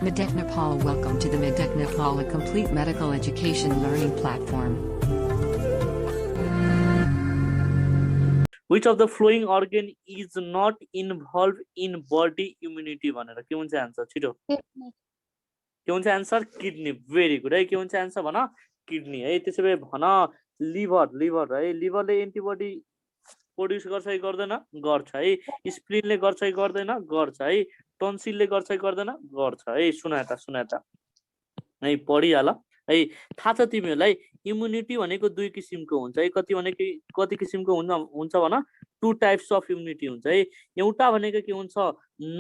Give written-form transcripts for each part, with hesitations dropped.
Medec Nepal. Welcome to the Medec Nepal, a complete medical education learning platform. Which of the following organ is not involved in body immunity भनेर के हुन्छ answer छिटो के हुन्छ answer kidney very good है के हुन्छ answer भन किडनी है त्यसैले भन लिभर है लिभरले एन्टिबडी प्रोड्युस गर्छ कि गर्दैन गर्छ है स्प्लिनले गर्छ कि गर्दैन गर्छ है टन्सिलले गर्छ कि गर्दैन गर्छ है सुना त है पढिहाल है थाहा छ तिमीहरूलाई इम्युनिटी भनेको दुई किसिमको हुन्छ है कति किसिमको हुन्छ भन टु टाइप्स अफ इम्युनिटी हुन्छ है एउटा भनेको के हुन्छ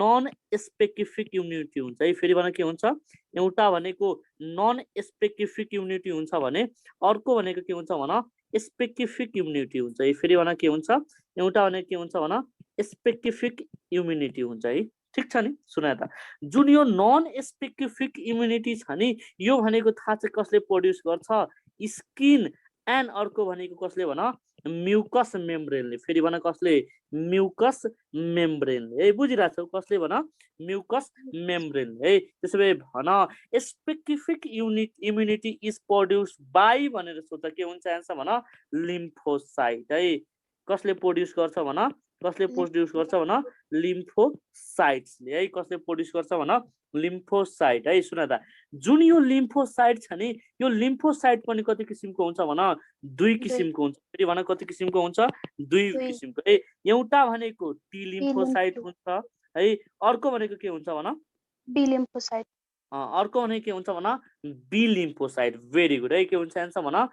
नन स्पेसिफिक इम्युनिटी हुन्छ है फेरि भन के हुन्छ एउटा भनेको नन स्पेसिफिक इम्युनिटी हुन्छ भने अर्को भनेको के हुन्छ भन स्पेसिफिक इम्युनिटी हुन्छ है फेरि भन के हुन्छ एउटा भनेको के हुन्छ भन स्पेसिफिक इम्युनिटी हुन्छ है ठीक छ नि सुना त जुन यो नन स्पेसिफिक इम्युनिटी छ नि यो भनेको थाहा छ कसले प्रोड्युस गर्छ स्किन एन्ड अर्को भनेको कसले भन म्युकस मेम्ब्रेनले फेरि भन कसले म्युकस मेम्ब्रेनले है बुझिरहेछौ कसले भन म्युकस मेम्ब्रेनले है त्यसैले भन specific immunity is produce by भनेर सोध्दा के हुन्छ आन्सर भन लिम्फोसाइट है कसले प्रोड्युस गर्छ भन कसले प्रोड्युस गर्छ भन लिम्फोसाइट्सले है कसले प्रोड्युस गर्छ भन लिम्फोसाइट है सुन त जुन यो लिम्फोसाइट छ नि यो लिम्फोसाइट पनि कति किसिमको हुन्छ भन दुई किसिमको हुन्छ फेरि भन कति किसिमको हुन्छ दुई किसिमको है एउटा भनेको टी लिम्फोसाइट हुन्छ है अर्को भनेको के हुन्छ भन बी लिम्फोसाइट अर्को भनेको के हुन्छ भन बी लिम्फोसाइट भेरी गुड है के हुन्छ आन्सर भन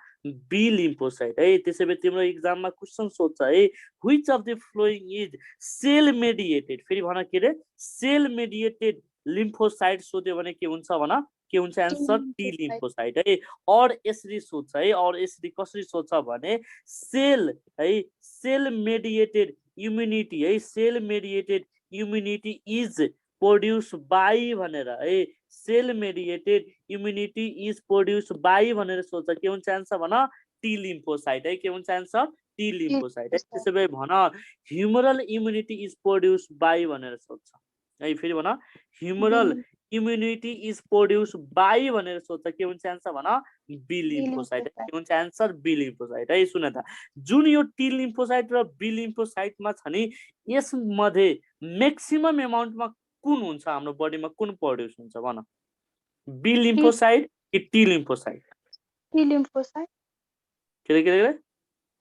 बी लिम्फोसाइट है त्यसैले तिम्रो एक्जाममा क्वेशन सोध्छ है which of the following is cell mediated फेरि भन के रे सेल मेडिएटेड लिम्फोसाइट सोध्यो भने के हुन्छ भन के हुन्छ आन्सर टी लिम्फोसाइट है और यसरी सोध्छ है और यसरी कसरी सोध्छ भने सेल है सेल मेडिएटेड इम्युनिटी है cell mediated immunity is produce by भनेर है cell mediated immunity is produce by भनेर सोध्छ के हुन्छ आन्सर भन टी लिम्फोसाइट है के हुन्छ आन्सर टी लिम्फोसाइट है त्यसैले भन ह्युमरल इम्युनिटी इज प्रोड्युस बाइ भनेर सोध्छ है फेरि भन ह्युमरल इम्युनिटी इज प्रोड्युस बाइ भनेर सोध्छ के हुन्छ आन्सर भन बी लिम्फोसाइट के हुन्छ आन्सर बी लिम्फोसाइट है सुन त जुन यो टी लिम्फोसाइट र बी लिम्फोसाइटमा छ नि यसमध्ये म्याक्सिमम एमाउन्टमा कुन हुन्छ हाम्रो बडीमा कुन प्रोड्युस हुन्छ भन बी लिम्फोसाइट कि टी लिम्फोसाइट टी लिम्फोसाइट के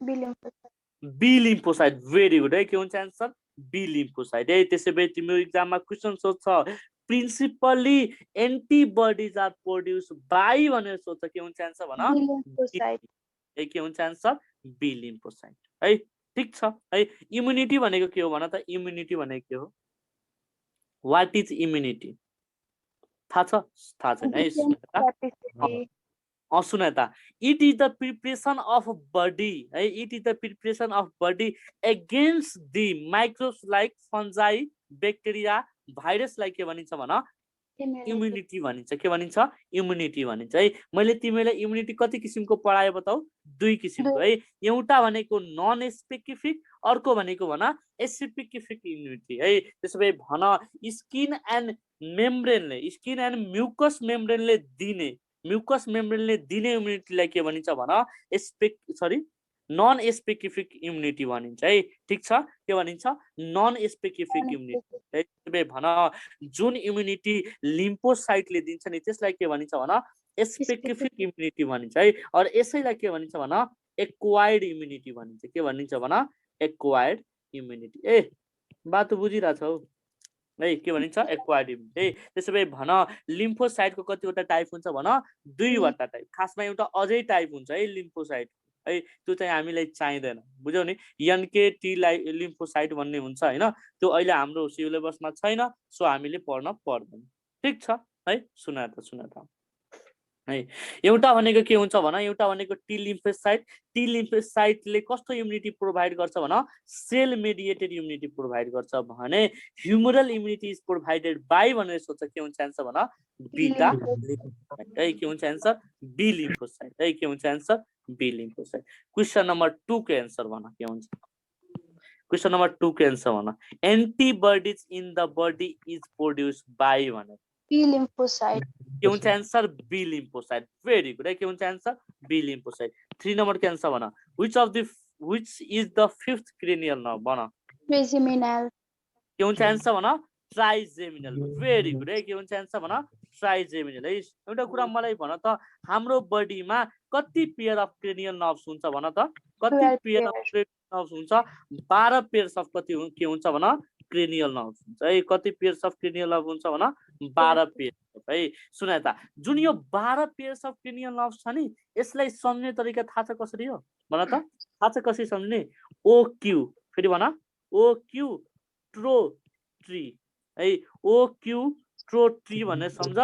B lymphocyte B lymphocyte very good है के हुन्छ आन्सर बी लिम्फोसाइट है त्यसैले तिम्रो एक्जाममा क्वेशन सोध्छ principally antibodies are produce by भनेर सोध्छ के हुन्छ आन्सर भन है के हुन्छ आन्सर बी लिम्फोसाइट है ठीक छ है इम्युनिटी भनेको के हो भन त इम्युनिटी भनेको के हो व्हाट इज इम्युनिटी थाहा छैन है सुन त it is the preparation of body है it is the preparation of body against the microbes like fungi bacteria भाइरसलाई के भनिन्छ भन इम्युनिटी भनिन्छ के भनिन्छ इम्युनिटी भनिन्छ है मैले तिमीलाई इम्युनिटी कति किसिमको पढाए बताऊ दुई किसिमको है एउटा भनेको नन स्पेसिफिक अर्को भनेको भन स्पेसिफिक इम्युनिटी है त्यसैले भन स्किन एन्ड म्युकस मेम्ब्रेनले दिने इम्युनिटीलाई के भनिन्छ भन नन स्पेसिफिक इम्युनिटी भनिन्छ है ठीक छ के भनिन्छ नन स्पेसिफिक इम्युनिटी है त्यसैले भन जुन इम्युनिटी लिम्फोसाइटले दिन्छ नि त्यसलाई के भनिन्छ भन स्पेसिफिक इम्युनिटी भनिन्छ है और यसैलाई के भनिन्छ भन एक्वायर्ड इम्युनिटी भनिन्छ के भनिन्छ भन एक्वायर्ड इम्युनिटी ए बाटो बुझिरहेछौ है के भनिन्छ एक्वायर्ड इम्युनिटी है त्यसैले भन लिम्फोसाइटको कतिवटा टाइप हुन्छ भन दुईवटा टाइप खासमा एउटा अझै टाइप हुन्छ है लिम्फोसाइट है त्यो चाहिँ हामीलाई चाहिँदैन बुझ्यौ नि एनके टी लिम्फोसाइट भन्ने हुन्छ हैन त्यो अहिले हाम्रो सिलेबसमा छैन सो हामीले पढ्न पर्दैन ठीक छ है सुना त है एउटा भनेको के हुन्छ भन एउटा भनेको टी लिम्फोसाइटले कस्तो इम्युनिटी प्रोभाइड गर्छ भन सेल मेडिएटेड इम्युनिटी प्रोभाइड गर्छ भने ह्युमरल इम्युनिटी इज प्रोभाइडेड बाइ भनेर सोध्छ के हुन्छ आन्सर भन बीटा लिम्फोसाइट है के हुन्छ आन्सर बी लिम्फोसाइट है के हुन्छ answer B lymphocyte question number 2 को आन्सर भन के हुन्छ क्वेशन नम्बर 2 को आन्सर भन antibodies in the body is produce by भनेर B lymphocyte. के हुन्छ answer B lymphocyte very good है के हुन्छ एन्सर बी लिम्फोसाइट 3 नम्बर के आन्सर भन which is the fifth cranial nerve भन Trigeminal. के हुन्छ एन्सर भन ट्राइजेमिनल भेरी गुड है के हुन्छ एन्सर भन ट्राइजेमिनल है एउटा कुरा मलाई भन त हाम्रो बडीमा कति पेयर अफ क्रेनियल नर्भ्स हुन्छ भन त कति 12 पेयर अफ क्रेनियल नर्भ्स हुन्छ 12 पेयर्स अफ कति के हुन्छ भन क्रेनियल नर्भ्स हुन्छ है कति पेयर्स अफ क्रेनियल नर्भ हुन्छ भन 12 पेयर है सुन त जुन यो 12 पेयर्स अफ क्रेनियल नर्भ्स छ नि यसलाई सम्झ्ने तरिका थाहा छ कसरी हो भन त थाहा छ कसरी सम्झ्ने ओ क्यू फेरि भन ओ क्यू ट्रो ट्री है ओ क्यू ट्रो ट्री भनेर सम्झ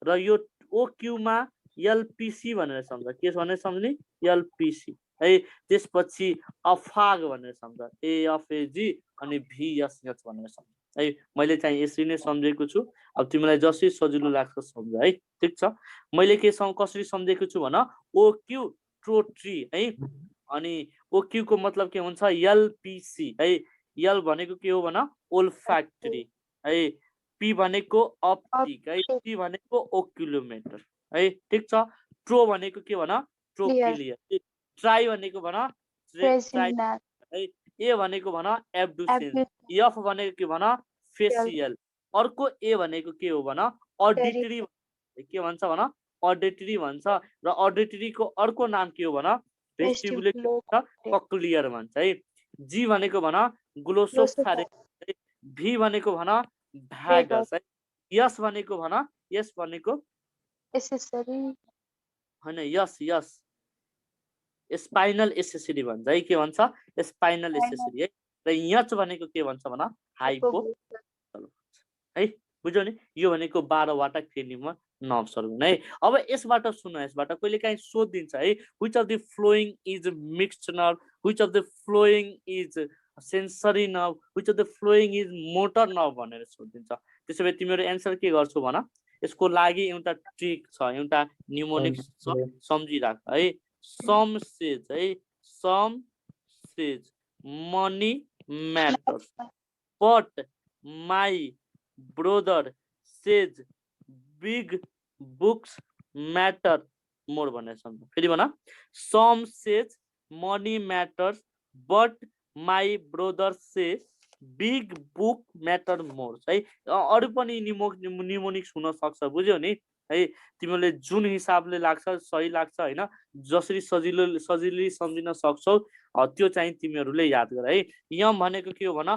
र यो ओ क्यू मा एलपीसी भनेर सम्झ के भनेर सम्झ्ने एलपीसी है त्यसपछि अफाग भनेर सम्झ एएफएजी अनि भीएसएच भनेर सम्झ है मैले चाहिँ यसरी नै सम्झेको छु अब तिमीलाई जसरी सजिलो लाग्छ सम्झ है ठीक छ मैले के कसरी सम्झेको छु भन ओ क्यू ट्रो ट्री है अनि ओ क्यू को मतलब के हुन्छ एलपीसी है एल भनेको के हो भन ओल्फ्याक्टरी है पी भनेको अप्टिक है टी भनेको ओक्युलोमेटर है ठीक छ ट्रो भनेको के भन ट्रोकिलियर ट्राई भनेको भन Trigeminal. है ए भनेको भन एब्डुसेन एफ भनेको के भन फेसियल अर्को ए भनेको के हो भन अडिटरी के भन्छ भन अडिटरी भन्छ र अडिटरीको अर्को नाम के हो भन भेस्टिबुलर कक्लियर भन्छ है जी भनेको भन ग्लोसोफेरिंक्स भी भनेको भन भ्यागस है यस भनेको भन यस भनेको Accessory. हैन यस यस स्पाइनल एसेसरी भन्छ है के भन्छ स्पाइनल एसेसरी है र यच भनेको के भन्छ भन हाइपो है बुझ्यौ नि यो भनेको 12 वटा क्रेनियम नर्भ्सहरु हुन् है अब यसबाट सुन यसबाट कहिले काहीँ सोधिन्छ है which of the following is mixed nerve which of the following is sensory nerve which of the following is motor nerve भनेर सोधिन्छ त्यसैले तिमीहरु एन्सर के गर्छौ भन यसको लागि एउटा ट्रिक छ एउटा न्युमोनिक छ सम्झिराख है सम सेज है some says money matters but my brother says big books matter more भनेर सम्झ फेरि भन some says money matters but my brother says big book matter more है अरू पनि न्युमोनिक्स हुन सक्छ बुझ्यौ नि है तिमीले जुन हिसाबले लाग्छ सही लाग्छ हैन जसरी सजिलै सम्झिन सक्छौ त्यो चाहिँ तिमीहरूले याद गर है यम भनेको के हो भन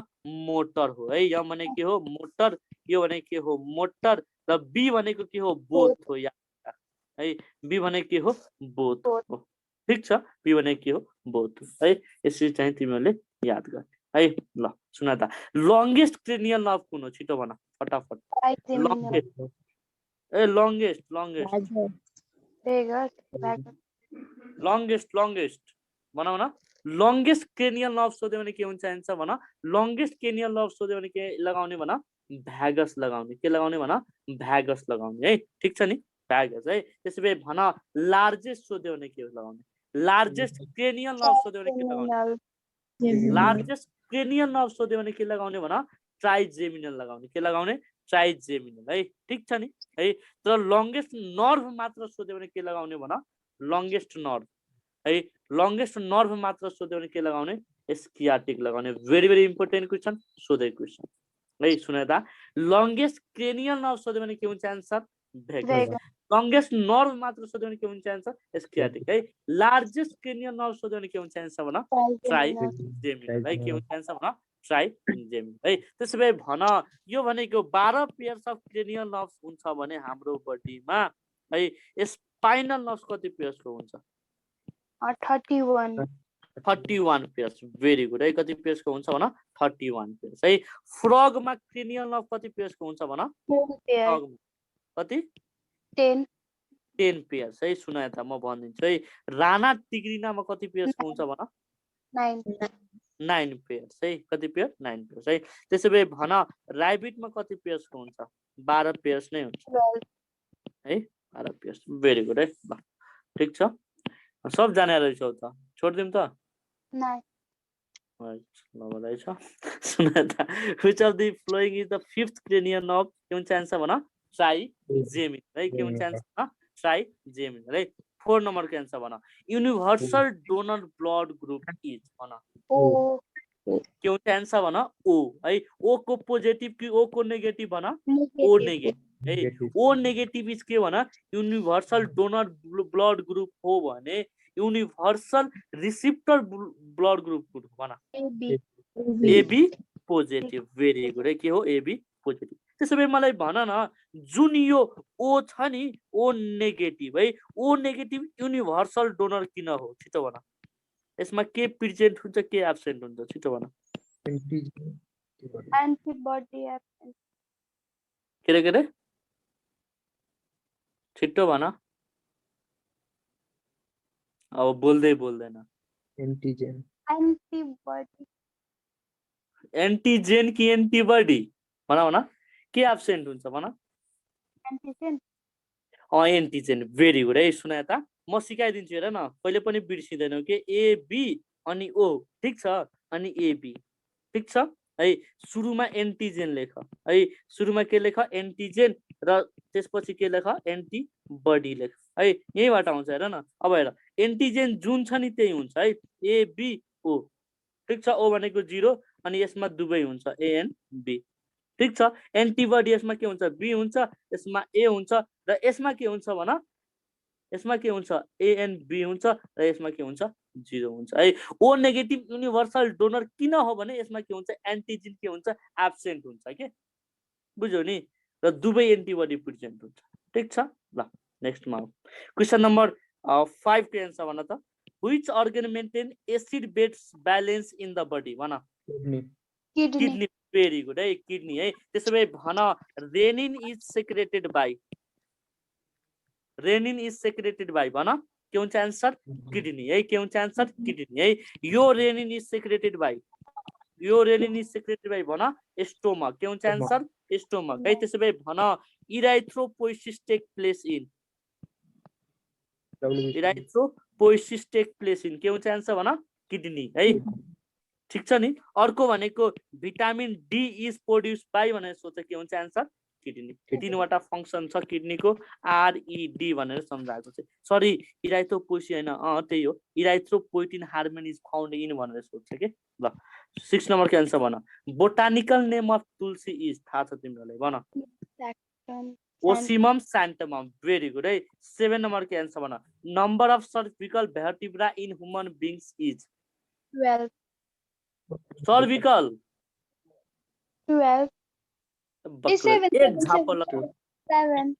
मोटर हो है यम भनेको के हो मोटर यो भनेको के हो मोटर र बी भनेको के हो बोथ हो याद है बी भनेको के हो बोथ हो ठीक छ बी भनेको के हो बोथ हो है यसरी चाहिँ तिमीहरूले याद गर है ल सुन त लंगेस्ट क्रेनियल नर्भ कुन हो छिटो भन फटाफट Trigeminal. लंगेस्ट भन भन लंगेस्ट क्रेनियल नर्भ सोध्यो भने के हुन्छ आन्सर भन लंगेस्ट क्रेनियल नर्भ सोध्यो भने के लगाउने भन भ्यागस लगाउने के लगाउने भन भ्यागस लगाउने है ठीक छ नि भ्यागस है त्यसैले भन लार्जेस्ट सोध्यो भने के लगाउने लार्जेस्ट क्रेनियल नर्भ सोध्यो भने के लगाउने लार्जेस्ट क्रेनियल नर्भ सोध्यो भने के लगाउने भन ट्राइजेमिनल लगाउने के लगाउने ट्राइजेमिनल है ठीक छ नि है तर लंगेस्ट नर्भ मात्र सोध्यो भने के लगाउने भन लंगेस्ट नर्भ है लंगेस्ट नर्भ मात्र सोध्यो भने के लगाउने स्कियाटिक लगाउने भेरी भेरी इम्पोर्टेन्ट क्वेशन सोधेको क्वेशन है सुन त लंगेस्ट क्रेनियल नर्भ सोध्यो भने के हुन्छ आन्सर भ्यागस लंगेस्ट नर्भ मात्र सोध्यो भने के हुन्छ आन्सर स्कियाटिक है लार्जेस्ट क्रेनियल नर्भ सोध्यो भने के हुन्छ आन्सर भन ट्राइजेमिनल है के हुन्छ आन्सर भन ट्राइजेमिनल है त्यसैले भन यो भनेको 12 पेयर्स अफ क्रेनियल नर्भ्स हुन्छ भने हाम्रो बडीमा है स्पाइनल नर्भ्स कति पेयर्सको हुन्छ 31 पेयर्स भेरी गुड है कति पेयर्सको हुन्छ भन 31 पेयर्स है फ्रगमा क्रेनियल नर्भ कति पेयर्सको हुन्छ भन कति 10 पेयर्स है सुन त म भनिदिन्छु है राणा टिग्रिनामा कति पेयर्सको हुन्छ भन 9 पेयर्स है कति पेयर 9 पेयर्स है त्यसैले भन राबिटमा कति पेयर्सको हुन्छ 12 पेयर्स नै हुन्छ है 12 पेयर्स भेरी गुड है ल ठीक छ सब जाने रहेछौ त छोड्दिम त ल बधाई छ सुन त which of the following is the fifth cranial nerve के हुन्छ आन्सर भन ट्राइजेमिन है के हुन्छ एन्सर ट्राइजेमिन है 4 नम्बरको एन्सर भन universal donor blood group is भन O के हुन्छ एन्सर भन ओ है ओ को पोजिटिभ कि ओ को नेगेटिभ भन ओ negative. नेगेटिभ है ओ नेगेटिभ इज के भन युनिभर्सल डोनर ब्लड ग्रुप हो भने युनिभर्सल रिसिप्टर ब्लड ग्रुप भन AB. AB positive very good है के हो एबी पोजिटिभ त्यसो भए मलाई भन न जुन यो ओ छ नि ओ नेगेटिभ है ओ नेगेटिभ युनिभर्सल डोनर किन हो छिटो भन यसमा के प्रेजेन्ट हुन्छ के एब्सेन्ट हुन्छ छिटो भन Antibody absent. के रे छिटो भन अब बोल्दै बोल्दैन Antibody. एन्टिजेन कि एन्टिबडी भन के एब्सेन्ट हुन्छ भन Antigen. एन्टिजेन भेरी गुड है सुना त म सिकाइदिन्छु हेर न कहिले पनि बिर्सिँदैनौ के एबी अनि ओ ठिक छ अनि एबी ठिक छ है सुरुमा एन्टिजेन लेख है सुरुमा के लेख एन्टिजेन र त्यसपछि के लेख एन्टिबडी लेख है यहीबाट आउँछ हेर न अब हेर एन्टिजेन जुन छ नि त्यही हुन्छ है एबी ओ ठिक छ ओ भनेको 0 अनि यसमा दुवै हुन्छ ए एन्ड बी ठिक छ एन्टिबडी यसमा के हुन्छ बी हुन्छ यसमा ए हुन्छ र यसमा के हुन्छ भन यसमा के हुन्छ ए एन्ड बी हुन्छ र यसमा के हुन्छ 0 हुन्छ है ओ नेगेटिभ युनिभर्सल डोनर किन हो भने यसमा के हुन्छ एन्टिजेन के हुन्छ एब्सेन्ट हुन्छ के बुझ्यौ नि र दुवै एन्टिबडी प्रेजेन्ट हुन्छ ठिक छ ल नेक्स्टमा क्वेशन नम्बर 5 को एन्सर भन त which organ maintain acid base balance in the body भन Kidney. किडनी भेरी गुड है किडनी है त्यसो भए भन renin is secreted by renin is secreted by भन के हुन्छ एन्सर किडनी है के हुन्छ एन्सर किडनी है यो रेनिन इज सेक्रेटेड बाई यो रेनिन इज सेक्रेटेड बाई भन स्टोमक के हुन्छ एन्सर स्टोमक है त्यसो भए भन erythropoiesis take place in erythropoiesis take place in के हुन्छ एन्सर भन किडनी है ठिक छ नि अर्को भनेको vitamin D is produce by भनेर सोच्छ के हुन्छ एन्सर किडनी तीनवटा फङ्सन छ किडनीको आरइडी भनेर सम्झाएको छ सरी इराइथ्रोपोइसिस हैन त्यही हो erythropoietin hormone is found in भनेर सोध्छ के ल 6 नम्बरको एन्सर भन botanical name of tulsi is थाहा छ तिमीहरूलाई भन Sanctum. Ocimum sanctum very good है 7 नम्बरको एन्सर भन number of cervical vertebra in human beings is 12. Cervical 12. एक झापा लगाऊ 7.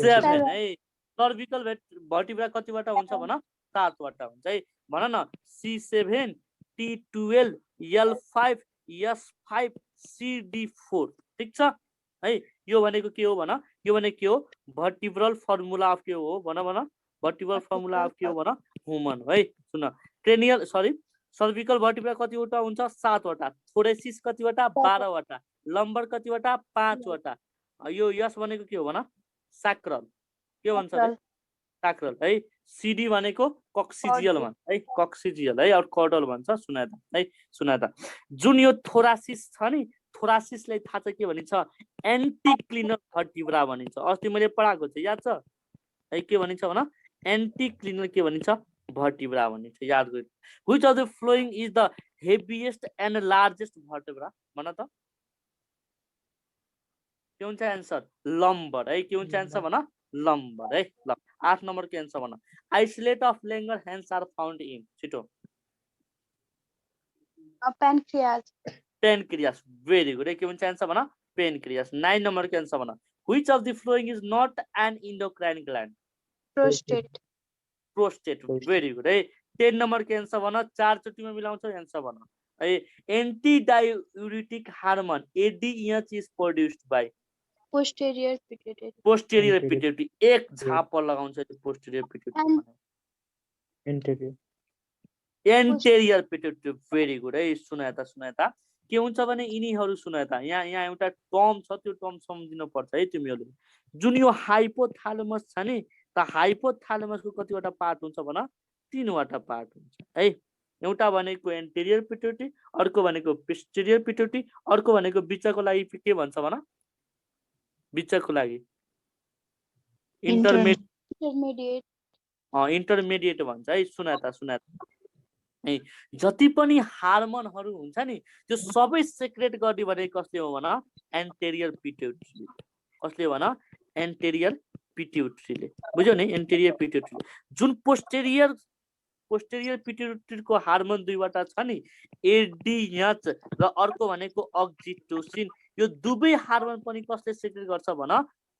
7 है सर्भिकल भर्टिब्रा कतिवटा हुन्छ भन 7 वटा हुन्छ है भन न C7 T12 L5 S5 CD4 ठीक छ है यो भनेको के हो भन यो भनेको के हो भर्टिब्रल फर्मुला अफ के हो भन भर्टिब्रल फर्मुला अफ के हो भन ह्युमन है सुन क्रेनियल सरी सर्भिकल भर्टिब्रा कतिवटा हुन्छ 7 वटा थोरेसिस कतिवटा 12 वटा लम्बर कतिवटा 5 वटा यो यस भनेको के हो भन सैक्रल के भन्छ रे सैक्रल है सीडी भनेको कक्सिजियल भन्छ है कक्सिजियल है और कर्डल भन्छ सुना त जुन यो थोरासिस छ नि थोरासिसलाई थाहा छ के भनिन्छ एन्टिक्लिनर भर्टिब्रा भनिन्छ अस्ति मैले पढाएको छु याद छ है के भनिन्छ भन एन्टिक्लिनर के भनिन्छ भर्टिब्रा भनिन्छ याद गर्नु which of the following is the heaviest and largest vertebra भन त के हुन्छ एन्सर लम्बर है के हुन्छ एन्सर भन लम्बर है ल 8 नम्बरको एन्सर भन islets of Langerhans are found in छिटो Pancreas. पेनक्रियास भेरी गुड है के हुन्छ एन्सर भन पेनक्रियास 9 नम्बरको एन्सर भन which of the following is not an endocrine gland Prostate. Prostate very good है 10 नम्बरको एन्सर भन 4 चोटिमा मिलाउँछ एन्सर भन है anti diuretic hormone ADH is produced by Posterior pituitary. Posterior pituitary एक झाप लगाउँछ posterior pituitary anterior pituitary very good है सुनाए त के हुन्छ भने यिनीहरू सुनाए त यहाँ एउटा टर्म छ त्यो टर्म सम्झिनु पर्छ है तिमीहरूले जुन यो हाइपोथालमस छ नि त हाइपोथालमसको कतिवटा पार्ट हुन्छ भन 3वटा पार्ट हुन्छ है एउटा भनेको एन्टेरियर पिट्युटरी अर्को भनेको पोस्टेरियर पिट्युटरी अर्को भनेको बिचको लागि के भन्छ भन बिचको लागि इन्टरमिडिएट इन्टरमिडिएट भन्छ है। सुना त है, जति पनि हार्मोनहरू हुन्छ नि त्यो सबै सेक्रेट गर्ने भने कसले हो भन एन्टेरियर पिट्युटरी। कसले हो भन एन्टेरियर पिट्युटरीले। बुझ्यौ नि एन्टेरियर पिट्युटरी। जुन पोस्टेरियर पिट्युटरीको हार्मोन दुईवटा छ नि एडीएच र अर्को भनेको अक्सिटोसिन। यो दुवै हार्मोन पनि कसले सेक्रेट गर्छ भन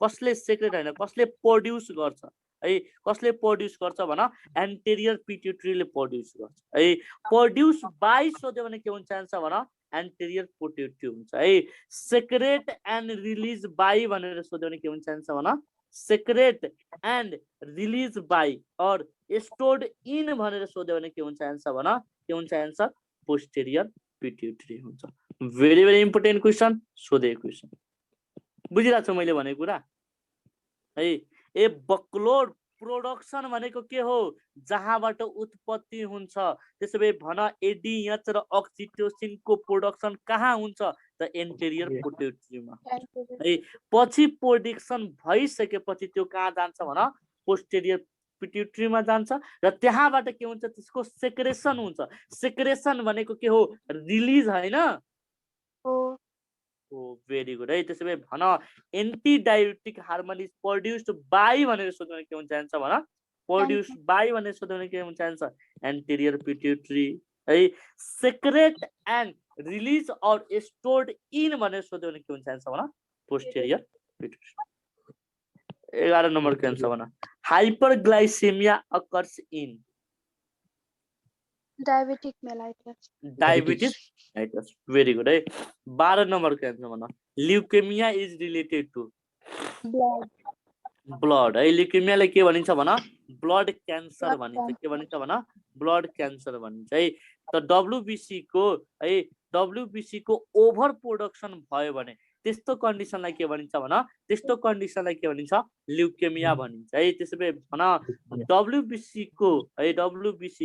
कसले सेक्रेट हैन कसले प्रोड्युस गर्छ है। कसले प्रोड्युस गर्छ भन एन्टेरियर पिट्युटरीले प्रोड्युस गर्छ है। प्रोड्युस बाइ सोध्यो भने के हुन्छ आन्सर भन एन्टेरियर पिट्युटरी हुन्छ है। सेक्रेट एन्ड रिलिज बाइ भनेर सोध्यो भने के हुन्छ आन्सर भन सेक्रेट एन्ड रिलिज बाइ और स्टोर्ड इन भनेर सोध्यो भने के हुन्छ आन्सर भन के हुन्छ आन्सर पोस्टेरियर पिट्युटरी हुन्छ। भेरी भेरी इम्पोर्टेन्ट क्वेसन सोधेको क्वेसन। बुझिरहेको छु मैले भनेको कुरा है। ए बक्लोड प्रोडक्सन भनेको के हो जहाँबाट उत्पत्ति हुन्छ। त्यसो भए भन एडीएच र अक्सिटोसिनको प्रोडक्सन कहाँ हुन्छ त एन्टेरियर पिट्युटरीमा है। पछि प्रोडक्सन भइसकेपछि त्यो कहाँ जान्छ भन पोस्टेरियर पिट्युटरीमा जान्छ र त्यहाँबाट के हुन्छ त्यसको सेक्रेसन हुन्छ। सेक्रेसन भनेको के हो रिलिज हैन हो। भेरी गुड है। त्यसो भए भन एन्टिडायरेटिक हार्मोन इज प्रोड्युस्ड बाइ भनेर सोध्यो भने के हुन्छ आन्सर भन प्रोड्युस्ड बाइ भनेर सोध्यो भने के हुन्छ आन्सर एन्टेरियर पिट्युटरी है। Secrete and release or stored in भनेर सोध्यो भने के हुन्छ आन्सर भन पोस्टेरियर पिट्युटरी। 11 नम्बर को आन्सर भन hyperglycaemia occurs in diabetic mellitus. Diabetes mellitus very good है। 12 नम्बर को आन्सर भन leukaemia is related to blood है। ल्युकेमियालाई के भनिन्छ भन ब्लड क्यान्सर भनिन्छ। के भनिन्छ भन ब्लड क्यान्सर भनिन्छ है। त डब्ल्युबिसी को ओभर प्रोडक्सन भयो भने त्यस्तो कन्डिसनलाई के भनिन्छ भन त्यस्तो कन्डिसनलाई के भनिन्छ ल्युकेमिया भनिन्छ है। त्यसो भए भन डब्ल्युबिसी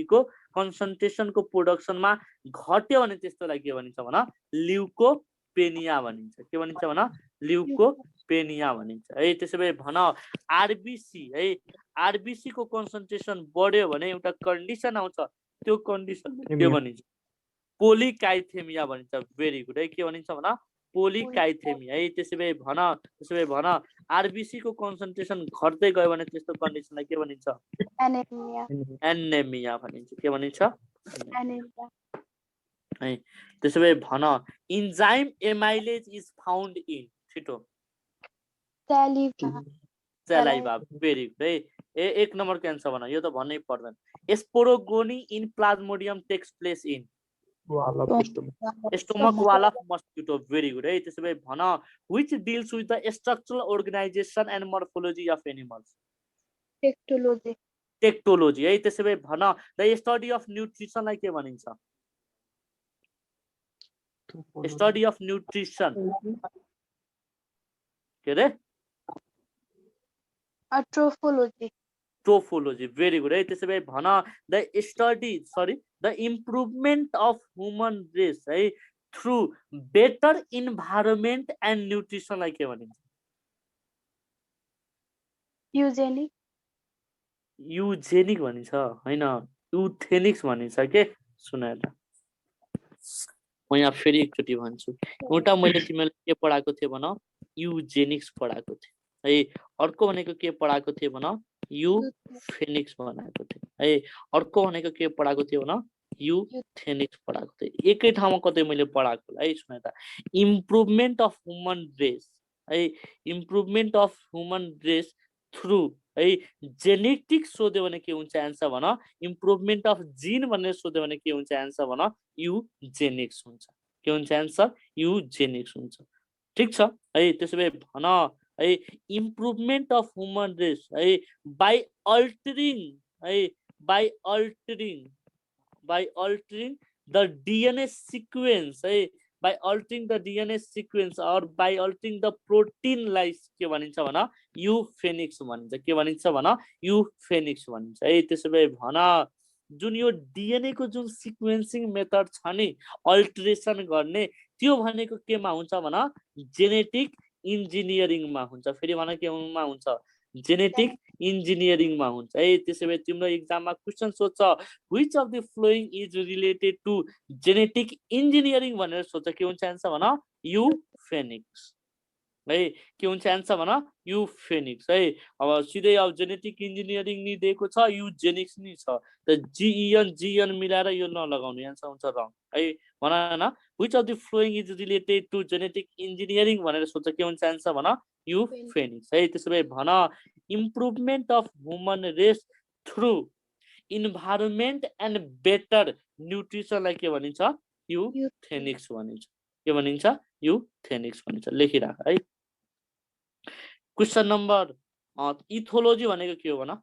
को कन्सन्ट्रेसनको प्रोडक्सनमा घट्यो भने त्यस्तोलाई के भनिन्छ भन ल्युकोपेनिया भनिन्छ। के भनिन्छ भन ल्युकोपेनिया भनिन्छ है। त्यसो भए भन आरबिसी को कन्सन्ट्रेसन बढ्यो भने एउटा कन्डिसन आउँछ त्यो कन्डिसन के भनिन्छ पोलिकाइथेमिया भनिन्छ। भेरी गुड है। के भनिन्छ भन पोलिकाइथेमिया है। त्यसो भए भन आरबिसी को कन्सन्ट्रेसन घट्दै गयो भने त्यस्तो कन्डिसनलाई के भनिन्छ एनेमिया भनिन्छ। के भनिन्छ है। त्यसो भए भन enzyme amylase is found in छिटो सलाइभा। भेरी गुड है। 1 नम्बर को आन्सर भन यो त भन्नै पर्दैन। Sporogony in plasmodium takes place in stomach wall of mosquito. Very good है। त्यसो भए भन which deals with the structural organisation and morphology of animals tectology है। त्यसो भए भन द स्टडी अफ न्युट्रिसनलाई के भनिन्छ स्टडी अफ न्युट्रिसन के रे ट्रोफोलोजी। भेरी गुड है। त्यसो भए भन the improvement of human race है थ्रु बेटर इन्भाइरोमेन्ट एन्ड न्युट्रिसनलाई के भनिन्छ युजेनिक भनिन्छ हैन युथेनिक्स भनिन्छ। के सुन त म यहाँ फेरि एकचोटि भन्छु। एउटा मैले तिमीलाई के पढाएको थिएँ भन युजेनिक्स पढाएको थिएँ है। अर्को भनेको के पढाएको थिएँ भन युफेनिक्स बनाएको थिएँ है। अर्को भनेको के पढाएको थियो भन युथेनिक्स पढाएको थिएँ। एकै ठाउँमा कतै मैले पढाएको है। सुन त इम्प्रुभमेन्ट अफ ह्युमन रेस है improvement of human race through है जेनेटिक्स सोध्यो भने के हुन्छ आन्सर भन इम्प्रुभमेन्ट अफ जिन भनेर सोध्यो भने के हुन्छ आन्सर भन युजेनिक्स हुन्छ। के हुन्छ आन्सर युजेनिक्स हुन्छ। ठीक छ है। त्यसो भए भन है इम्प्रुभमेन्ट अफ ह्युमन रेस है by altering the DNA sequence है by altering the DNA sequence or by altering the protein लाइस के भनिन्छ भन युफेनिक्स भनिन्छ। के भनिन्छ भन युफेनिक्स भनिन्छ है। त्यसो भए भन जुन यो डिएनए को जुन सिक्वेन्सिङ मेथड छ नि अल्टरेसन गर्ने त्यो भनेको केमा हुन्छ भन जेनेटिक इन्जिनियरिङमा हुन्छ। फेरि भन केमा हुन्छ? जेनेटिक इन्जिनियरिङमा हुन्छ है। त्यसै भए तिम्रो एक्जाममा क्वेसन सोध्छ which of the following is related to genetic engineering भनेर सोध्छ। के हुन्छ एन्सर भन? युफेनिक्स है। के हुन्छ एन्सर भन? युफेनिक्स है। अब सिधै अब जेनेटिक इन्जिनियरिङ नि दिएको छ, युजेनिक्स नि छ, त जिएन मिलाएर यो नलगाउने, एन्सर हुन्छ रङ है। भन न which of the following is related to genetic engineering भनेर सोध्छ। के हुन्छ एन्सर भन? युफेनिक्स है। त्यसो भए भन improvement of human race through environment and better न्युट्रिसनलाई के भनिन्छ? युथेनिक्स भनिन्छ। के भनिन्छ? युथेनिक्स भनिन्छ। लेखिराख है। क्वेसन नम्बर इथोलोजी भनेको के हो भन?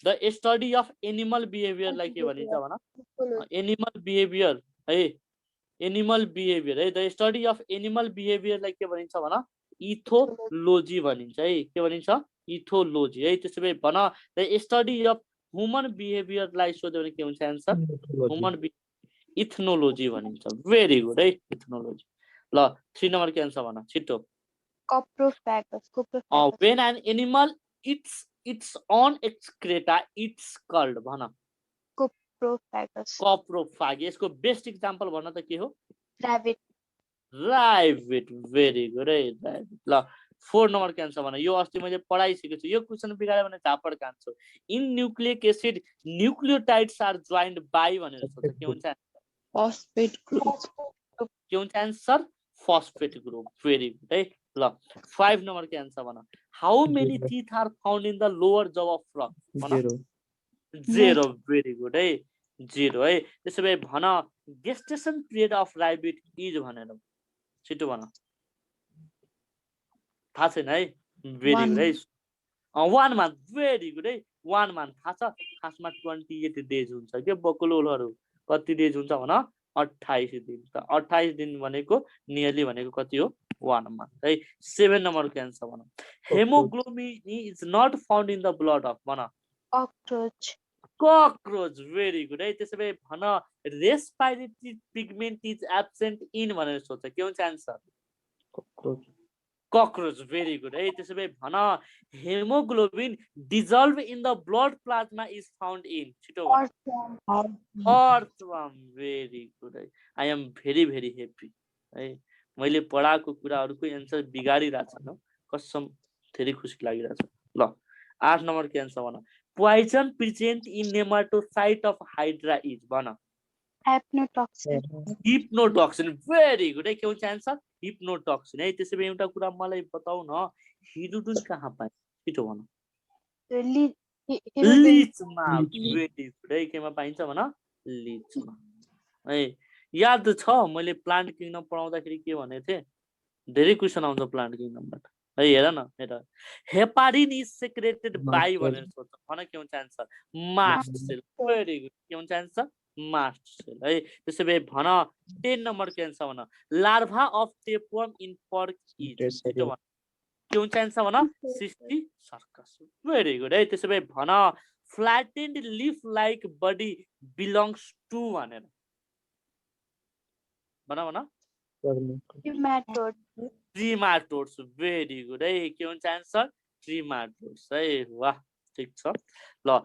द स्टडी अफ एनिमल बिहेभियरलाई के भनिन्छ भन? एनिमल बिहेभियर है। एनिमल बिहेभियर है। द स्टडी अफ एनिमल बिहेभियरलाई के भनिन्छ भन? इथोलोजी भनिन्छ है। के भनिन्छ? इथोलोजी है। त्यसो भए भन द स्टडी अफ ह्युमन बिहेभियरलाई सोध्यो भने के हुन्छ एन्सर? ह्युमन इथ्नोलोजी भनिन्छ। भेरी गुड है, इथ्नोलोजी। ल 3 नम्बर के एन्सर भन छिटो? Coprophagous. When an animal eats its own excreta, it's called भन? Coprophagous. Coprophagous। यसको बेस्ट एक्जाम्पल भन त के हो? Rabbit. राइट, भेरी गुड है, राइट। ल 4 नम्बर के एन्सर भन? यो अस्ति मैले पढाइसकेको छु, यो क्वेसन बिगाड्यो भने झापड काट्छु। In nucleic acid nucleotides are joined by भनेर सोध्छ। के हुन्छ? Phosphate group. के हुन्छ answer? Phosphate group. Very good है। ल 5 नम्बर के एन्सर भन? How many teeth are found in the lower jaw of frog? 0। Very good है, 0 है। त्यसो भए भन gestation period of rabbit is भनेर छिटो भन? थाहा छैन है? भेरी गुड है। 1 month। भेरी गुड है। 1 month थाहा छ? खासमा 28 डेज हुन्छ के बकुलोलहरु? कति डेज हुन्छ भन? 28 दिन। त 28 दिन भनेको नियरली भनेको कति हो? 1 month है। 7 नम्बर के एन्सर भन? Haemoglobin is not found in the blood of भन? Cockroach. ककरोच। भेरी गुड है। त्यसो भए भन respiratory pigment is absent in भनेर सोध्छ। के हुन्छ एन्सर? ककरोच। भेरी गुड है। त्यसो भए भन haemoglobin dissolved in the blood plasma is found in छिटो भन? अर्थवर्म। भेरी गुड है। I am very very happy है। मैले पढाएको कुराहरुको एन्सर बिगाडिरहेको छैन, कसम धेरै खुसी लागिरहेछ। ल 8 नम्बर के एन्सर भन? Poison present in nematocyte of hydra is भन? Hypnotoxin. हिप्नोटक्सिन। भेरी गुड है। के हुन्छ एन्सर? हिप्नोटक्सिन है। त्यसै भए एउटा कुरा मलाई बताउ न, हिरोडुन कहाँ पाइन्छ? छिटो भन? लिचमा। भेरी गुड है। केमा पाइन्छ भन? लिचमा है। याद छ मैले प्लान्ट किङडम पढाउँदाखेरि के भनेको थिएँ? धेरै क्वेसन आउँछ प्लान्ट किङडमबाट है। हेर न, हेर हेपारिन इज सेक्रेटेड बाइ भनेर सोध्छ। भन के हुन्छ answer? Mast cell. Very good. के हुन्छ एन्सर? मास्ट सेल है। त्यसै भए भन 10 नम्बर के एन्सर भन? Larva of tapeworm in pork is छिटो भन? के हुन्छ एन्सर भन? Sixty circus. भेरी गुड है। त्यसै भए भन flattened leaf like body belongs to भनेर भन? भन Nematode. ट्रिमाटोड्स। भेरी गुड है। के हुन्छ एन्सर? ट्रिमाटोड्स है। वाह, ठीक छ। ल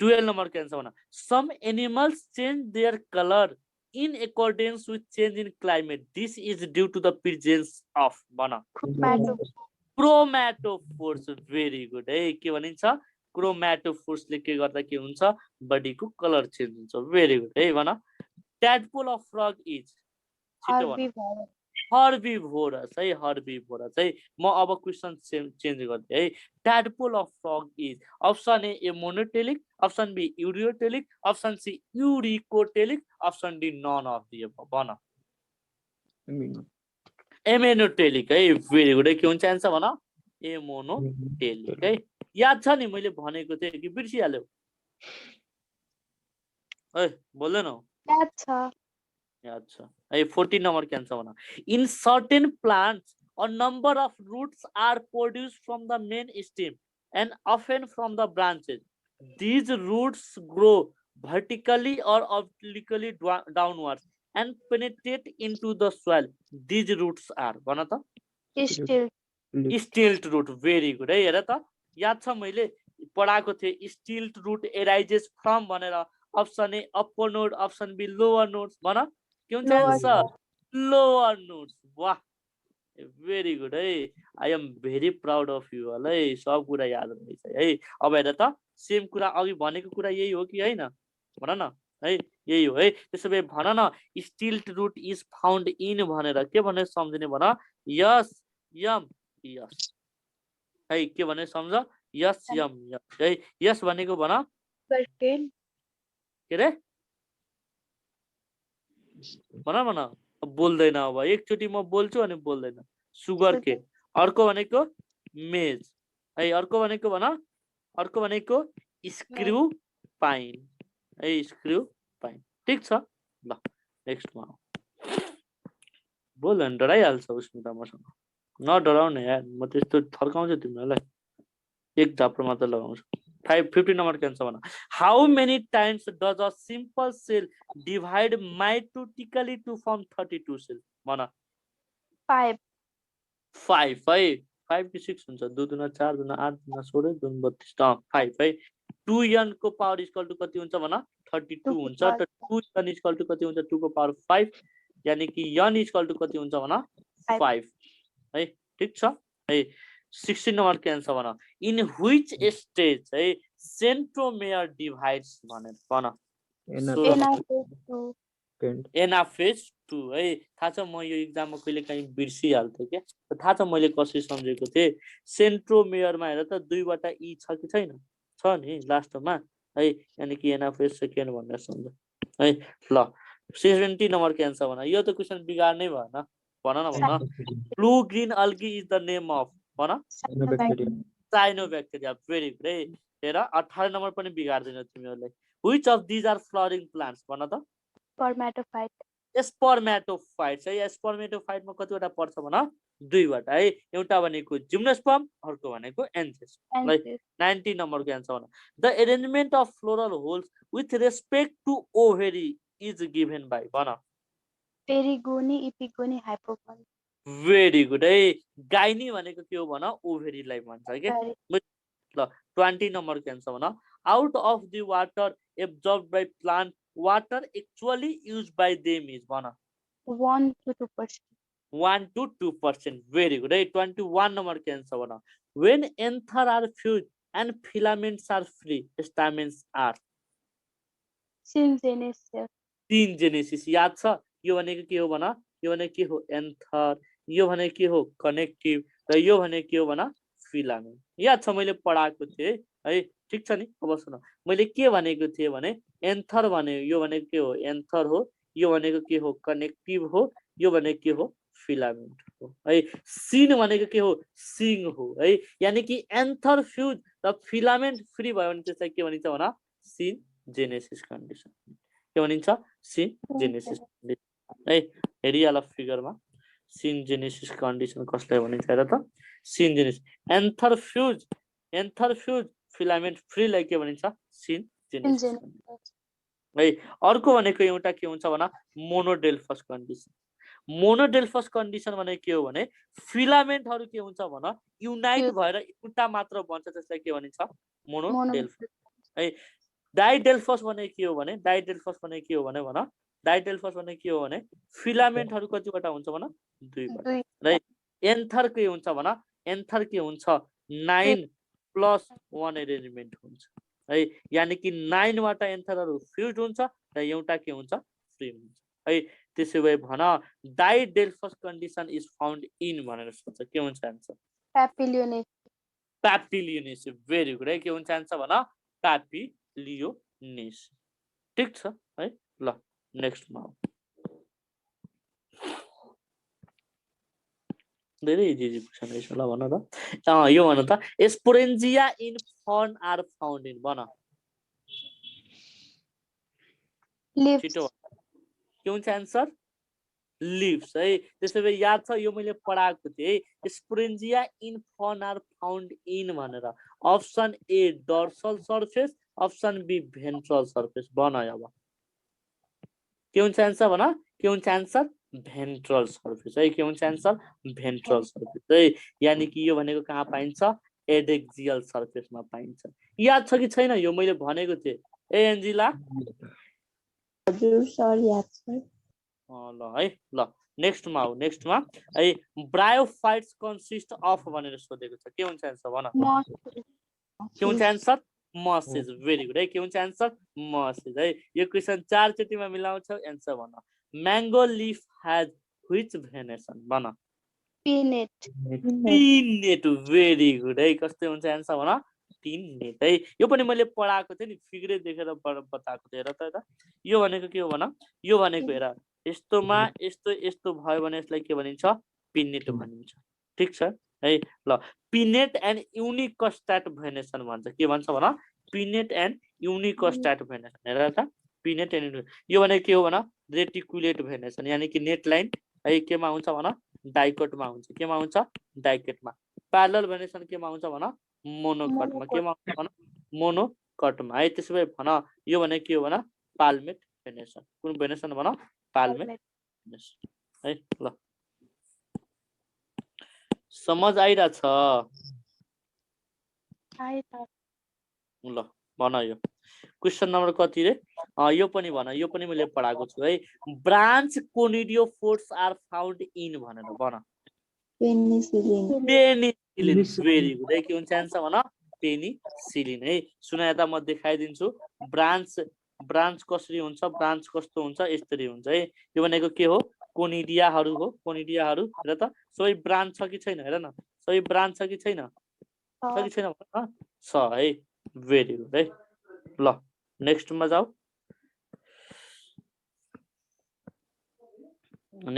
12 नम्बर के एन्सर भन? Some animals change their colour in accordance with change in climate, this is due to the presence of भन? क्रोमेटोफोर्स। भेरी गुड है। के भनिन्छ? क्रोमेटोफोर्सले के गर्दा के हुन्छ? बडीको कलर चेन्ज हुन्छ। भेरी गुड है। भन ट्याडपोल अफ फ्रग इज छिटो भन? Herbivore. हर्बिभोरस है। हर्बिभोरस है। म अब क्वेसन चेन्ज गर्दै है। Tadpole of frog is option A ammonotelic, option B ureotelic, option C uricotelic, option D none of the above भन? एमेनोटेलिक है। भेरी गुड है। के हुन्छ एन्सर भन? एमोनोटेलिक है। याद छ नि मैले भनेको थिएँ कि बिर्सिहाल्यौ? ए बोल्दैन? याद छ। याद छ है। 14 नम्बर के एन्सर भन? In certain plants a number of roots are produced from the main stem and often from the branches. These roots grow vertically or obliquely downwards and penetrate into the soil. These roots are भन त? Still. स्टिल्ट route very good है। हेर त याद छ मैले पढाएको थिएँ स्टिल्ट रूट एराइजेस फ्रम भनेर। Option A upper node, option B lower nodes. भन के हुन्छ Lower एन्सर? Lower nodes. वाह भेरी गुड है। I am very proud of you all है, सब कुरा याद रहेछ है। अब हेर त सेम कुरा अघि भनेको कुरा यही हो कि होइन भन न है, यही हो है। त्यसो भए भन न स्टिल्ट रूट इज फाउन्ड इन भनेर के भनेर सम्झिने भन? यस यम यस है। के भने सम्झ? यस यम यस है। यस भनेको भन sugarcane, के अरे भन भन। अब बोल्दैन, अब एकचोटि म बोल्छु अनि बोल्दैन। Sugar cane. अर्को भनेको मेज है। अर्को भनेको भन? अर्को भनेको स्क्रु पाइन है, स्क्रु पाइन। ठिक छ ल नेक्स्टमा बोल्दैन, डराइहाल्छ उसमा मसँग। नडराउने यार, म त्यस्तो थर्काउँछु तिमीहरूलाई, एक झाप्रो मात्र लगाउँछु। 50 नम्बर के आन्सर भन। How many times does a simple cell divide mitotically to form 32 cell? भन। 5, 5 है। 5 कि 6 हुन्छ? 2 दुना 4 दुना 8 दुना 16 दुन 32 5 है। 2n को पावर इक्वल टु कति हुन्छ भन? 32 हुन्छ। त 2n इक्वल टु कति हुन्छ? 2 को पावर 5, यानी कि n इक्वल टु कति हुन्छ भन? 5 है। ठीक छ है। 16 नम्बर के आन्सर भन। इन व्हिच स्टेज है सेन्ट्रोमेयर डिभाइड्स भनेर भन। एनाफेज 2 है। थाहा छ म यो एक्जाममा कहिले काहीँ बिर्सिहाल्थेँ क्या, थाहा छ मैले कसरी सम्झेको थिएँ। सेन्ट्रोमेयरमा हेर त दुईवटा ई छ कि छैन? छ नि लास्टमा है, यानी कि एनाफेज सेकेन्ड भनेर सम्झ है। ल 70 नम्बर के आन्सर भन। यो त क्वेसन बिगार्नै भएन, भन न भन। Blue green algae is the name of भन? साइनोब्याक्टेरिया। भेरी गुड है। हेर 18 नम्बर पनि बिगार्दैन तिमीहरूले। Which of these are flowering plants? भन त। spermatophyte, स्पर्मेटोफाइट्स है। स्पर्मेटोफाइटमा कतिवटा पर्छ भन? दुईवटा है। एउटा भनेको जिम्नोस्पर्म, अर्को भनेको एन्जियोस्पर्म है। and 90 नम्बरको आन्सर भन। The arrangement of floral whorls with respect to ovary is given by भन। perigony, epigony, hypogony. Very good है। गाइनी भनेको के हो भन? ओभेरीलाई भन्छ के। ल 20 नम्बरको आन्सर भन। Out of the water एब्जर्ब्ड by plant water actually use by them is भन। 1 to 2%. 1 to 2%। भेरी गुड है। 21 नम्बर के आन्सर भन। When anther are fuse and filaments are free stamens are? Syngenesis, syngenesis. याद छ? यो भनेको के हो भन? यो भनेको के हो? एन्थर। यो भनेको के हो? कनेक्टिभ। र यो भनेको के हो भन? फिलामेन्ट। याद छ मैले पढाएको थिएँ है। ठिक छ नि। अब सुन मैले के भनेको थिएँ भने एन्थर भने यो भनेको के हो? एन्थर हो। यो भनेको के हो? कनेक्टिभ हो। यो भनेको के हो? फिलामेन्ट हो है। सिन भनेको के हो? सिङ हो है। यानी कि एन्थर फ्युज र फिलामेन्ट फ्री भयो भने त्यसलाई के भनिन्छ भन? Syngenesis condition. के भनिन्छ? सिन जेनेसिस कन्डिसन है। हेरिहाल फिगरमा सिन जेनेसिस कन्डिसन कसलाई भनिन्छ हेर त। Syngenesis. Anther fuse filament फ्रीलाई के भनिन्छ? सिन जेनेसिस है। अर्को भनेको एउटा के हुन्छ भन? मोनोडेल्फस कन्डिसन। मोनोडेल्फस कन्डिसन भनेको के हो भने फिलामेन्टहरू के हुन्छ भन? युनाइट भएर एउटा मात्र बन्छ, त्यसलाई के भनिन्छ? मोनोडेल्फस है। डाइडेल्फस भनेको के हो भने? डाइडेल्फस भनेको के हो भने भन? डाइडेल्फस भनेको के हो भने फिलामेन्टहरू कतिवटा हुन्छ भन? दुईवटा है। एन्थर के हुन्छ भन? एन्थर के हुन्छ? 9 + 1 एरेन्जमेन्ट हुन्छ है। यानी कि 9 वटा एन्थरहरू फ्युज हुन्छ र एउटा के हुन्छ? फ्री हुन्छ है। त्यसो भए भन डाइडेल्फस कन्डिसन इज फाउन्ड इन भनेर सोच्छ। के हुन्छ आन्सर? papilionesis. प्यापिलियोनेसिस। भेरी गुड है। के हुन्छ आन्सर भन? प्यापिलियोनेसिस। ठीक छ है। ल नेक्स्टमा धेरै इजी क्वेसन रहेछ। ल भन त। यो भन त sporangia in fern are found in भन। Leaves, छिटो के हुन्छ आन्सर? लिभ्स है। त्यसो भए याद छ यो मैले पढाएको थिएँ sporangia in fern are found in भनेर। Option A dorsal surface, option B ventral surface. भन अब के हुन्छ आन्सर भन? के हुन्छ आन्सर? भेन्ट्रल सर्फेस है के हुन्छ आन्सर भेन्ट्रल सर्फेस है यानी कि यो भनेको कहाँ पाइन्छ एडेक्सियल सर्फेसमा पाइन्छ याद छ कि छैन यो मैले भनेको थिएँ ए एन्जिला हजुर सर याद छ ल है ल नेक्स्टमा आऊ नेक्स्टमा है ब्रायोफाइट्स कन्सिस्ट अफ भनेर सोधेको छ के हुन्छ आन्सर भन के हुन्छ आन्सर मसेज भेरी गुड है के हुन्छ आन्सर मसेज है यो क्वेशन 4 चोटिमा मिलाउँछौ आन्सर भन म्याङ्गो लिफ हैज व्हिच भेनेसन भन Pinnate. पिनेट भेरी गुड है कस्तो हुन्छ आन्सर भन पिनेट है यो पनि मैले पढाएको थिएँ नि फिगरै देखेर बताएको थिएँ हेर त यता यो भनेको के हो भन यो भनेको हेर यस्तोमा यस्तो यस्तो भयो भने यसलाई के भनिन्छ पिनेट भनिन्छ ठीक छ है ल पिनेट एन्ड युनिकस्टाट भेनेसन भन्छ के भन्छ भन पिनेट एन्ड युनिकस्टाट भेनेसन हेर त पिनेट एन्ड यो भनेको के हो भन रेटिकुलेट भेनेसन यानी कि नेट लाइन है केमा हुन्छ भन डाइकटमा हुन्छ केमा हुन्छ डाइकटमा प्यारलल भेनेसन केमा हुन्छ भन मोनोकटमा केमा हुन्छ भन मोनोकटमा है त्यसो भए भन यो भनेको के हो भन पाल्मेट भेनेसन कुन भेनेसन भन पाल्मेट भेनेसन है ल समझ आइरहेछ ल भन यो क्वेशन नम्बर कति रे यो पनि भन यो पनि मैले पढाएको छु है branch conidiophores are found in भनेर भन पेनिसिलिन पेनिसिलिन भेरी गुड है के हुन्छ आन्सर भन पेनिसिलिन है सुन यता म देखाइदिन्छु ब्रान्च कसरी हुन्छ ब्रान्च कस्तो हुन्छ यसरी हुन्छ है यो भनेको के हो कोनिडियाहरू हो कोनिडियाहरू हेर त सबै ब्रान्च छ कि छैन हेर न सबै ब्रान्च छ कि छैन छ है भेरी गुड है ल नेक्स्टमा जाऊ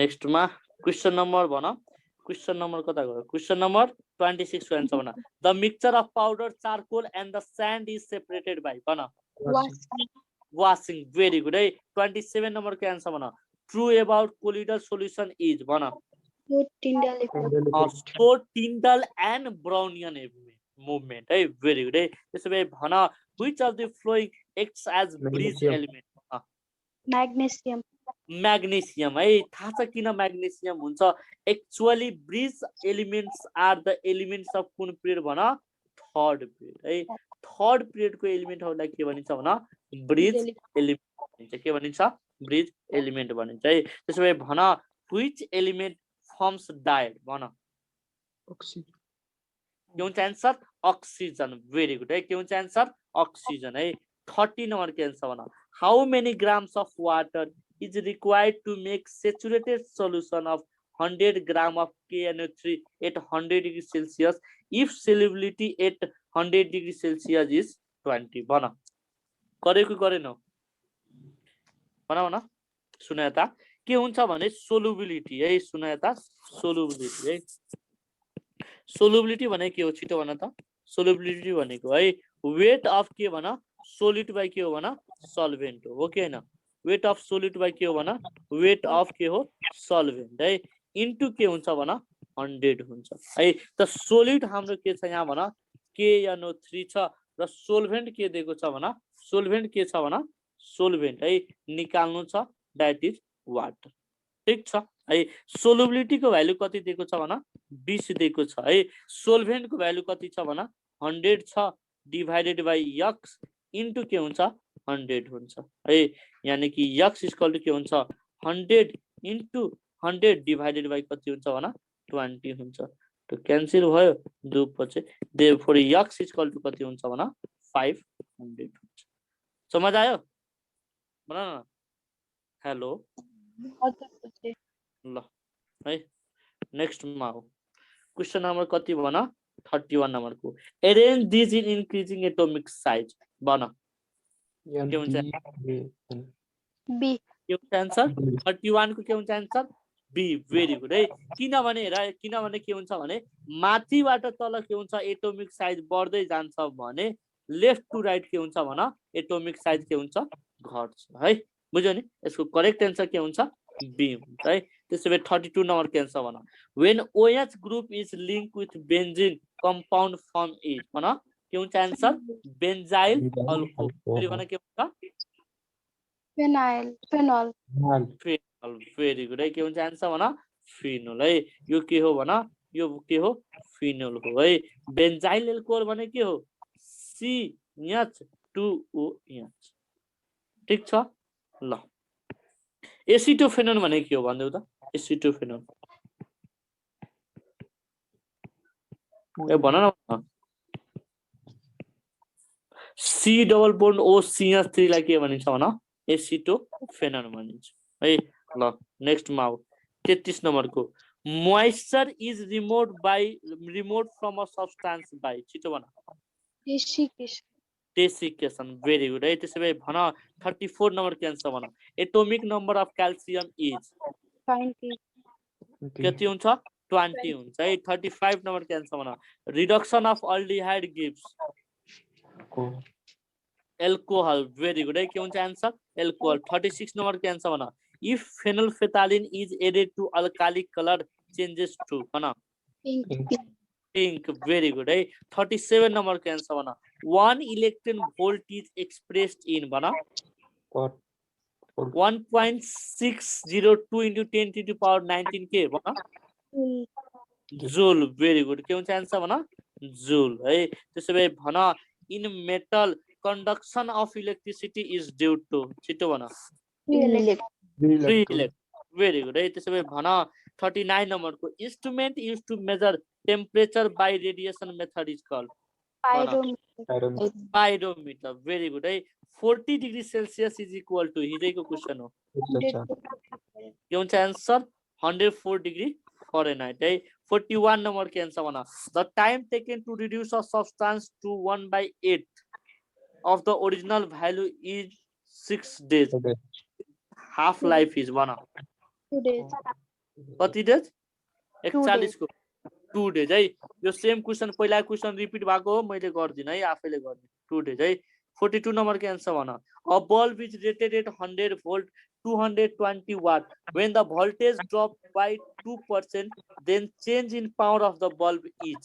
नेक्स्टमा क्वेशन नम्बर भन क्वेशन नम्बर कता गयो क्वेशन नम्बर 26 को आन्सर भन the mixture of powder charcoal and the sand is separated by भन वाशिङ भेरी गुड है 27 नम्बर को आन्सर भन true about colloidal solution is भन so Tyndall and Brownian movement है भेरी गुड है त्यसो भए भन which of the following acts as bridge element Magnesium. Magnesium है थाहा छ किन म्याग्नेसियम हुन्छ actually bridge elements are the elements of कुन पिरियड भन थर्ड पिरियड है थर्ड पिरियडको एलिमेन्टहरूलाई के भनिन्छ भन ब्रिज एलिमेन्ट भनिन्छ के भनिन्छ ब्रिज एलिमेन्ट भनिन्छ है त्यसो भए भन व्हिच एलिमेन्ट फर्म्स डायड भन के हुन्छ आन्सर अक्सिजन भेरी गुड है के हुन्छ आन्सर अक्सिजन है 30 नम्बर के आन्सर भन how many grams of water is required to make saturated solution of 100 gram of KNO3 at 100 degrees Celsius if solubility at 100 degrees Celsius is 20 भन गरेको गरेनौ भन भन सुन यता के हुन्छ भने सोलुबिलिटी है सुन यता सोलुबिलिटी है सोलुबिलिटी भने के हो छिटो भन त सोलुबिलिटी भनेको है वेट अफ के भन सोलिड बाइ के हो भन सल्भेन्ट हो कि हैन वेट अफ सोलिड बाइ के हो भन वेट अफ के हो सल्भेन्ट है इन्टु के हुन्छ भन 100 हुन्छ है त सोलिड हाम्रो के छ यहाँ भन KNO3 छ र सोल्भेन्ट के दिएको छ भन सोल्भेन्ट के छ भन सोल्भेन्ट है निकाल्नु छ दैट इज वाटर ठीक छ है सोलुबिलिटी को भ्यालु कति दिएको छ भन 20 दिएको छ है सोल्भेन्ट को भ्यालु कति छ भन 100 छ डिवाइडेड बाइ x इन्टु के हुन्छ 100 हुन्छ है यानी कि x इक्वल टु के हुन्छ 100 इन्टु 100 डिवाइडेड बाइ कति हुन्छ भन 20 हुन्छ त क्यान्सल भयो 2 पछि देयरफोर x इक्वल टु कति हुन्छ भन 500 हुन्छ समझ आयो भन न हेलो ल है नेक्स्ट मा हो क्वेशन नम्बर कति भन 31 नम्बर को arrange this in increasing atomic size भन के हुन्छ B. के हुन्छ आन्सर 31 को के हुन्छ आन्सर बी भेरी गुड है किनभने हेर किनभने के हुन्छ भने माथिबाट तल के हुन्छ एटोमिक साइज बढ्दै जान्छ भने लेफ्ट टु राइट के हुन्छ भन एटोमिक साइज के हुन्छ घट्छ है बुझ्यो नि यसको करेक्ट आन्सर के हुन्छ बी हुन्छ है त्यसो भए 32 नम्बर के आन्सर भन when OH group is link with benzene compound form is भन के हुन्छ आन्सर बेन्जाइल अल्कोहल फेरि भन के हुन्छ Phenol. भेरी गुड है के हुन्छ आन्सर भन फिनोल है यो के हो भन यो के हो फिनोल हो है बेन्जाइल एल्कोहल भने के हो CH2OH ठीक छ ल एसिटोफेनोन भने के हो भन्देऊ त एसिटोफेनोन ए भन न C double bond O CH3 लाई के भनिन्छ भन एसिटोफेनोन भनिन्छ है ल नेक्स्ट मा 33 नम्बरको moisture is remote from a substance by छिटो भन डेसिकेसन भेरी गुड है त्यसै भए भन 34 नम्बर के आन्सर भन atomic number of calcium is 20 कति हुन्छ 20 हुन्छ है 35 नम्बर के आन्सर भन reduction of aldehyde gives alcohol very good है के हुन्छ आन्सर एल्कोहल 36 नम्बर के आन्सर भन if phenolphthalein is added to alkalic colour changes to भन पिंक भेरी गुड है 37 नम्बर के आन्सर भन 1 electron volt is expressed in भन 1.602 into 10 to the power 19 के भन जूल भेरी गुड के हुन्छ आन्सर भन जूल है त्यसै भए भन in metal conduction of electricity is due to छिटो भन free elect very good है त्यसै भए भन 39 नम्बर को instrument used to measure temperature by radiation method is called pyrometer very good है 40 degree celsius is equal to हिजैको question हो के हुन्छ आन्सर 104 degree Fahrenheit है 41 नम्बर के आन्सर भन the time taken to reduce a substance to 1/8 of the original value is 6 days half life is भन 2 days कति डेज 41 को 2 डेज है यो सेम क्वेशन पहिला क्वेशन रिपिट भएको हो मैले गर्दिन है आफैले गर्ने 2 डेज है 42 नम्बर के आन्सर भन a bulb is rated at 100 volt 220 watt when the voltage drop by 2% then change in power of the bulb is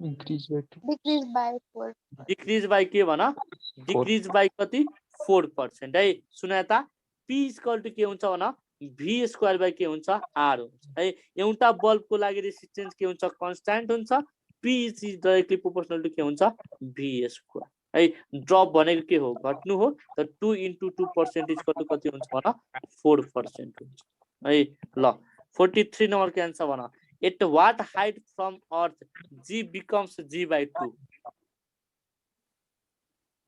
decrease by 4 decrease by के भन डिक्रिज बाई कति 4% है सुना त P इक्वल टु के हुन्छ भन V स्क्वायर बाई के हुन्छ R हुन्छ है एउटा बल्ब को लागि रेजिस्टेन्स के हुन्छ कन्स्ट्यान्ट हुन्छ P is directly proportional to के हुन्छ V स्क्वायर है ड्रप भनेको के हो घट्नु हो त 2 into 2% इक्वल टु कति हुन्छ भन 4% हुन्छ है ल 43 नम्बर के आन्सर भन at what height from earth G becomes G by 2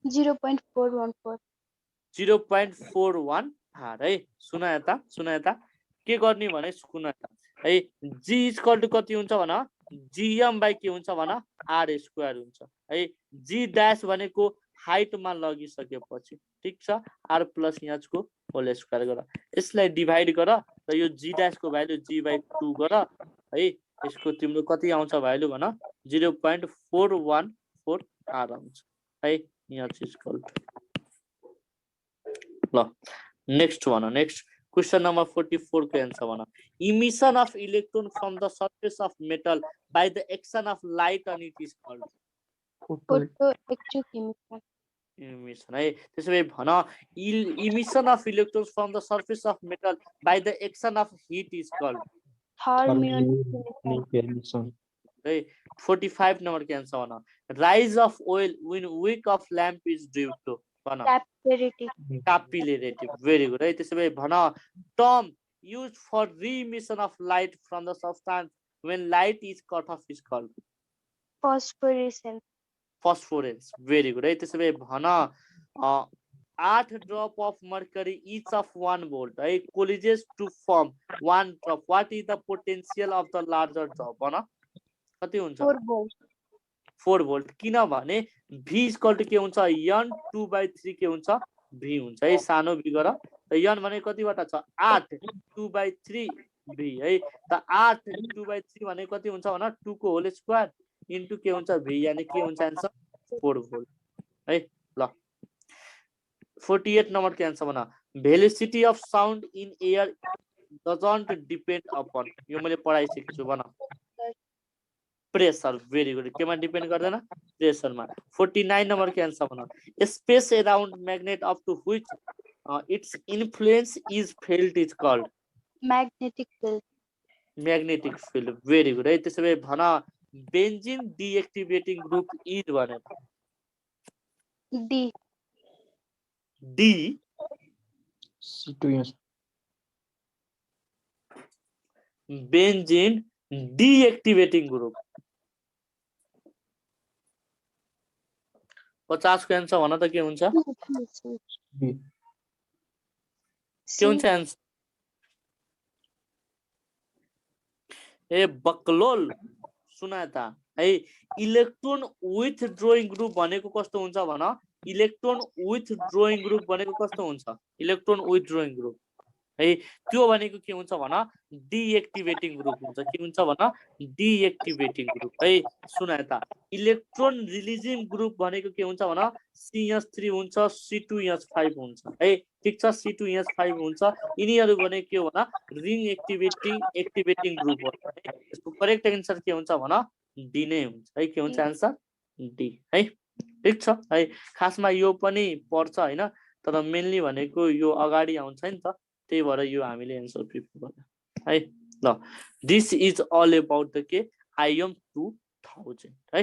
0.414 0.41 हार है सुना यता के गर्ने भने सुना यता है G इक्वल टु कति हुन्छ भन GM बाइ के हुन्छ भन R स्क्वायर हुन्छ है G ड्याश भनेको हाइट मा लगिसकेपछि ठीक छ R प्लस यहाँ को होल स्क्वायर गर यसलाई डिभाइड गर र यो G ड्याश को भ्यालु G बाइ 2 गर है यसको तिम्रो कति आउँछ भ्यालु भन 0.414 R आउँछ है यहाँ इक्वल टु ल नेक्स्ट भन नेक्स्ट क्वेशन नम्बर 44 को आन्सर भन emission of electron from the surface of metal by the action of light on it is called photoelectric emission emission है त्यसैले भन emission of electrons from the surface of metal by the action of heat is called thermionic emission है 45 number के answer भन rise of oil when wick of lamp is due to भन capillarity very good है त्यसैले भन term used for re-emission of light from the substance when light is cut off is called phosphorescence very good है त्यसैले भन 8 drop of mercury each of 1 volt है collides to form 1 drop what is the potential of the larger drop भन कति हुन्छ 4 volt किनभने v equal to के हुन्छ n 2/3 के हुन्छ v हुन्छ है सानो v गर त n भने कतिबाट छ 8 2/3 v है त 8 2/3 भने कति हुन्छ भन 2 को होल स्क्वायर इन्टु के हुन्छ v यानी के हुन्छ आन्सर 4 volt है ल 48 नम्बर के आन्सर भन velocity of sound in air doesn't depend upon यो मैले पढाइसकेको छु भन प्रेशर भेरी गुड केमा डिपेन्ड गर्दैन प्रेशरमा 49 नम्बर के आन्सर भन space around magnet up to which its influence is felt is called Magnetic field. magnetic field. Very good है. त्यसैले भना benzene deactivating group is भनेर. D. D C2S. benzene deactivating group. 50 को answer भन त के हुन्छ? B. के हुन्छ आन्सर? ए बक्लोल सुना त है इलेक्ट्रोन विथड्रोइङ ग्रुप भनेको कस्तो हुन्छ भन? इलेक्ट्रोन विथड्रोइङ ग्रुप भनेको कस्तो हुन्छ? इलेक्ट्रोन विथड्रोइङ ग्रुप है त्यो भनेको के हुन्छ भन? डिएक्टिभेटिङ ग्रुप हुन्छ. के हुन्छ भन? डिएक्टिभेटिङ ग्रुप है. सुना त इलेक्ट्रोन रिलिजिङ ग्रुप भनेको के हुन्छ भन? CS3 हुन्छ, C2S5 हुन्छ है. ठीक छ, C2S5 हुन्छ. यिनीहरू भने के हो भन? रिङ एक्टिभेटिङ ग्रुप हो. यसको करेक्ट आन्सर के हुन्छ भन? डी नै हुन्छ है. के हुन्छ आन्सर? डी है. ठीक छ है. खासमा यो पनि पर्छ हैन, तर मेनली भनेको यो अगाडि आउँछ नि त, त्यही भएर यो हामीले एन्सर प्रिपेयर गर्नु है. ल this is all about the के IM 2000 है.